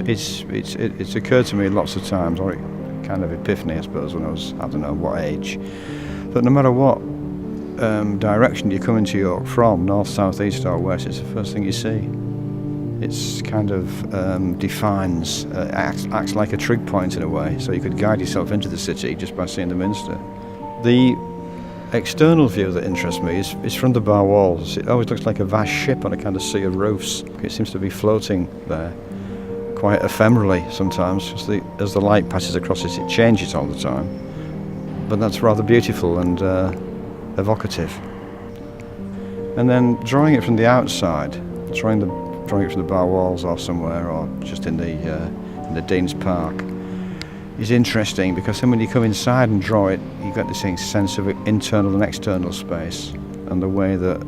It's occurred to me lots of times, or kind of epiphany, I suppose, when I was, I don't know what age, that no matter what direction you come into York from, north, south, east or west, it's the first thing you see. It's kind of defines, acts like a trig point in a way, so you could guide yourself into the city just by seeing the Minster. The external view that interests me is from the bar walls. It always looks like a vast ship on a kind of sea of roofs. It seems to be floating there, quite ephemerally sometimes, because as the light passes across it, it changes all the time. But that's rather beautiful and evocative. And then drawing it from the outside, drawing it from the bar walls or somewhere, or just in the Dean's Park, is interesting, because then when you come inside and draw it, you get this sense of internal and external space, and the way that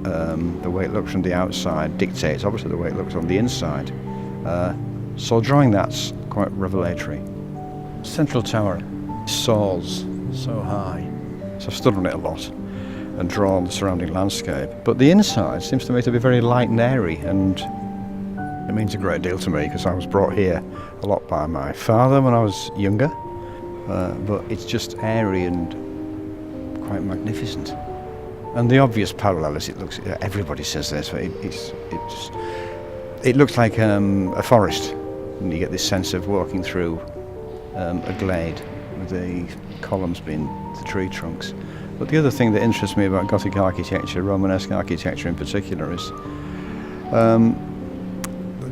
the way it looks from the outside dictates obviously the way it looks on the inside. So drawing that's quite revelatory. Central Tower soars so high, so I've stood on it a lot and drawn the surrounding landscape. But the inside seems to me to be very light and airy, and it means a great deal to me because I was brought here a lot by my father when I was younger. But it's just airy and quite magnificent. And the obvious parallel is everybody says this, but it looks like a forest, and you get this sense of walking through a glade with the columns being the tree trunks. But the other thing that interests me about Gothic architecture, Romanesque architecture in particular, is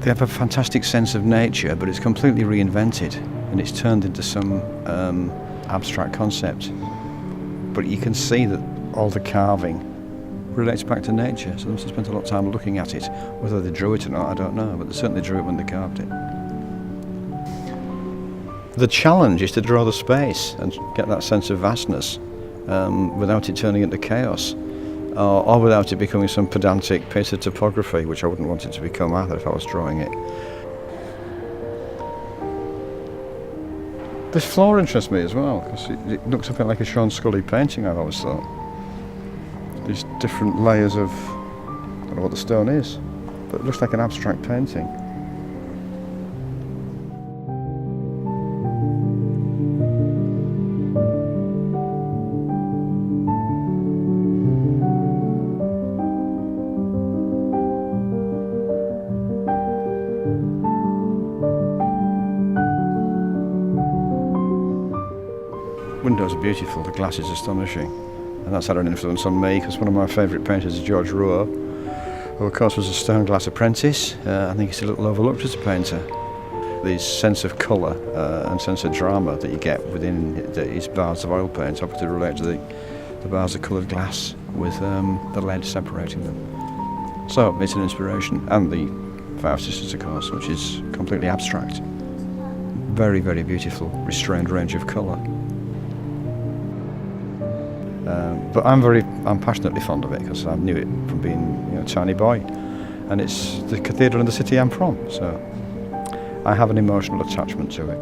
they have a fantastic sense of nature, but it's completely reinvented and it's turned into some abstract concept. But you can see that all the carving relates back to nature, so they must have spent a lot of time looking at it. Whether they drew it or not, I don't know, but they certainly drew it when they carved it. The challenge is to draw the space and get that sense of vastness without it turning into chaos, or without it becoming some pedantic piece of topography, which I wouldn't want it to become either if I was drawing it. This floor interests me as well, because it looks a bit like a Sean Scully painting, I've always thought. These different layers of, I don't know what the stone is, but it looks like an abstract painting. Windows are beautiful, the glass is astonishing, and that's had an influence on me, because one of my favourite painters is George Rouault, who of course was a stone glass apprentice. I think he's a little overlooked as a painter. The sense of colour and sense of drama that you get within his bars of oil paint obviously relate to the bars of coloured glass with the lead separating them. So it's an inspiration, and the Five Sisters of course, which is completely abstract. Very, very beautiful, restrained range of colour. But I'm passionately fond of it because I knew it from being a tiny boy, and it's the cathedral in the city I'm from, so I have an emotional attachment to it.